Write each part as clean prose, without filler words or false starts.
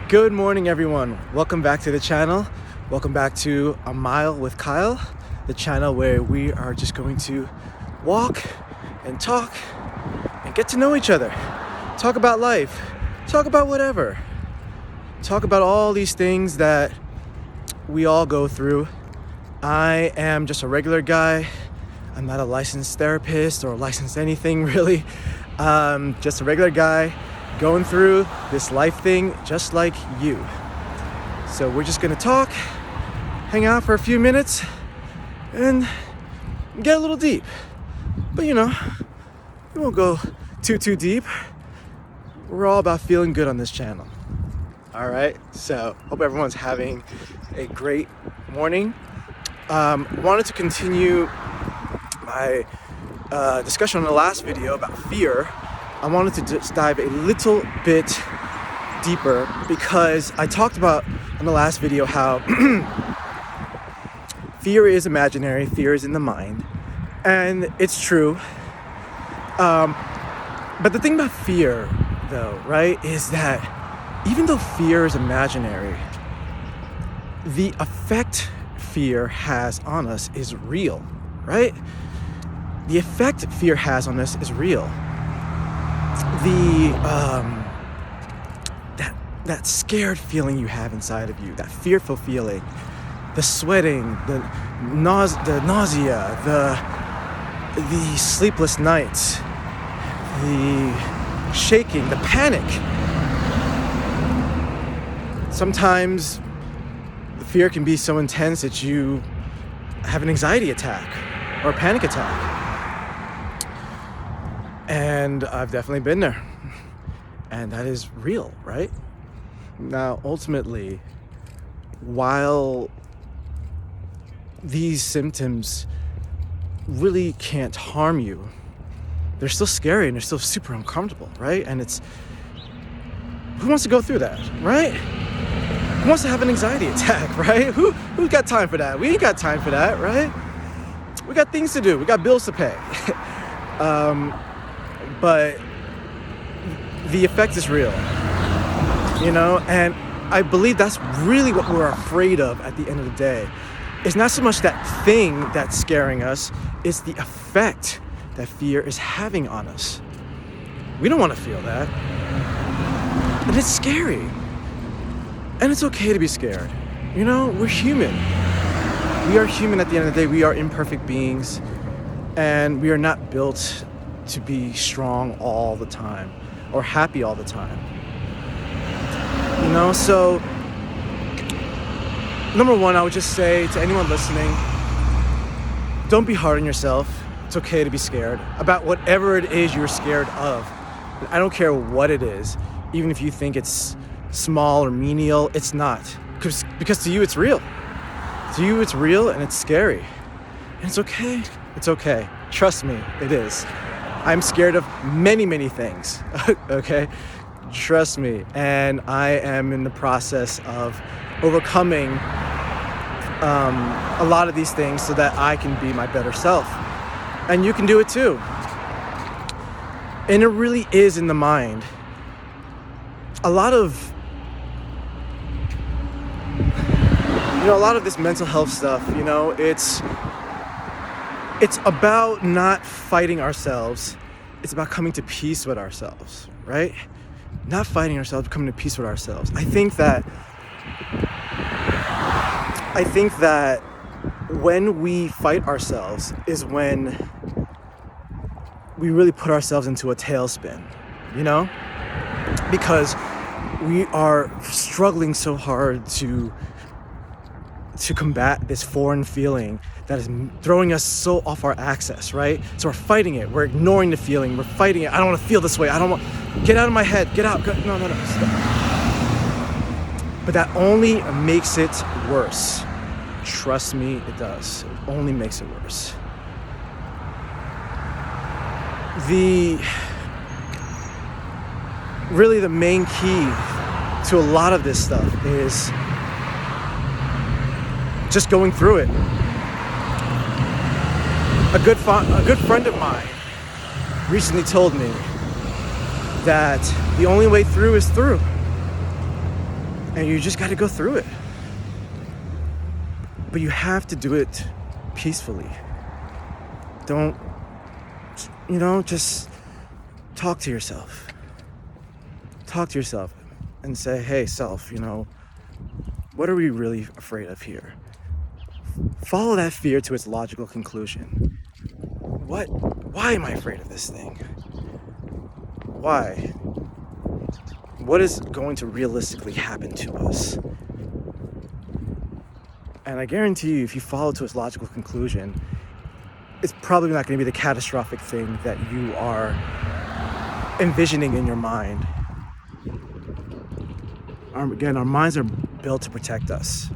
Good morning, everyone. Welcome back to the channel. Welcome back to A Mile with Kyle, the channel where we are just going to walk and talk and get to know each other. Talk about life, talk about whatever. Talk about all these things that we all go through. I am just a regular guy. I'm not a licensed therapist or licensed anything really. Just a regular guy going through this life thing just like you. So we're just gonna talk, hang out for a few minutes, and get a little deep. But we won't go too deep. We're all about feeling good on this channel. All right, so hope everyone's having a great morning. Wanted to continue my discussion on the last video about fear. I wanted to just dive a little bit deeper because I talked about in the last video how fear is imaginary, fear is in the mind, and it's true. But the thing about fear, though, right, is that even though fear is imaginary, the effect fear has on us is real, right? The effect fear has on us is real. That scared feeling you have inside of you, that fearful feeling, the sweating, the nausea, the sleepless nights, the shaking, the panic. Sometimes the fear can be so intense that you have an anxiety attack or a panic attack. And I've definitely been there. And that is real, right? Now, ultimately, while these symptoms really can't harm you, they're still scary and they're still super uncomfortable, right? And who wants to go through that, right? Who wants to have an anxiety attack, right? Who's got time for that? We ain't got time for that, right? We got things to do. We got bills to pay. But the effect is real, and I believe that's really what we're afraid of at the end of the day. It's not so much that thing that's scaring us, it's the effect that fear is having on us. We don't want to feel that. And it's scary. And it's okay to be scared. We're human. We are human at the end of the day. We are imperfect beings, and we are not built to be strong all the time or happy all the time. So number one, I would just say to anyone listening, don't be hard on yourself. It's okay to be scared about whatever it is you're scared of. I don't care what it is, even if you think it's small or menial, it's not. Because to you it's real. To you it's real and it's scary. And it's okay. It's okay. Trust me, it is. I'm scared of many things, okay? Trust me. And I am in the process of overcoming a lot of these things so that I can be my better self. And you can do it too. And it really is in the mind. A lot of this mental health stuff, it's about not fighting ourselves. It's about coming to peace with ourselves, right? Not fighting ourselves, but coming to peace with ourselves. I think that when we fight ourselves is when we really put ourselves into a tailspin, Because we are struggling so hard to combat this foreign feeling that is throwing us so off our axis, right? So we're fighting it. We're ignoring the feeling. We're fighting it. I don't want to feel this way. Get out of my head. Get out. No. Stop. But that only makes it worse. Trust me, it does. It only makes it worse. Really the main key to a lot of this stuff is just going through it. A good friend of mine recently told me that the only way through is through. And you just got to go through it. But you have to do it peacefully. Don't, just talk to yourself. Talk to yourself and say, hey, self, what are we really afraid of here? Follow that fear to its logical conclusion. Why am I afraid of this thing? Why? What is going to realistically happen to us? And I guarantee you, if you follow to its logical conclusion, it's probably not going to be the catastrophic thing that you are envisioning in your mind. Again, our minds are built to protect us,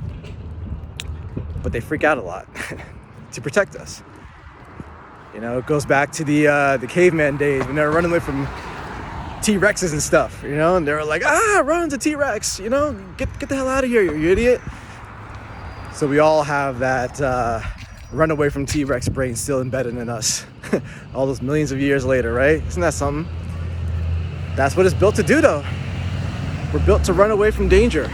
but they freak out a lot to protect us. It goes back to the caveman days when they were running away from T-Rexes and stuff, and they were like, run to T-Rex, get the hell out of here, you idiot. So we all have that run away from T-Rex brain still embedded in us all those millions of years later, right? Isn't that something? That's what it's built to do, though. We're built to run away from danger,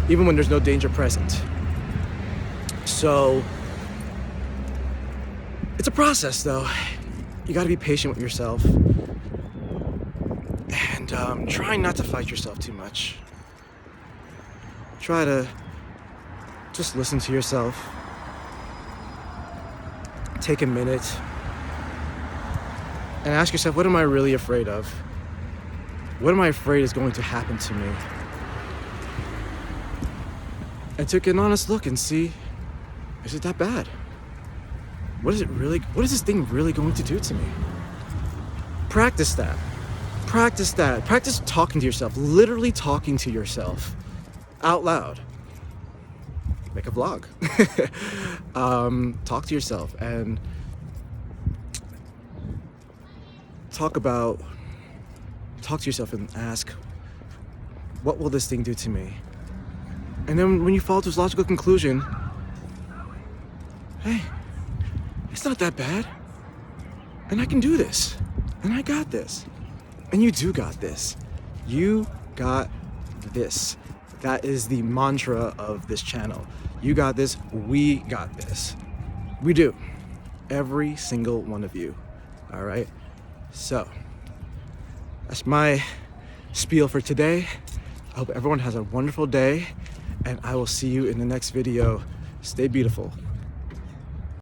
even when there's no danger present. So it's a process, though. You got to be patient with yourself and try not to fight yourself too much. Try to just listen to yourself. Take a minute and ask yourself, what am I really afraid of? What am I afraid is going to happen to me? And take an honest look and see, is it that bad? What is this thing really going to do to me? Practice that. Practice talking to yourself, literally talking to yourself out loud. Make a vlog. Talk to yourself and talk to yourself and ask, what will this thing do to me? And then when you fall to its logical conclusion, hey, it's not that bad. And I can do this. And I got this. And you do got this. You got this. That is the mantra of this channel. You got this. We got this. We do. Every single one of you. All right? So, that's my spiel for today. I hope everyone has a wonderful day. And I will see you in the next video. Stay beautiful.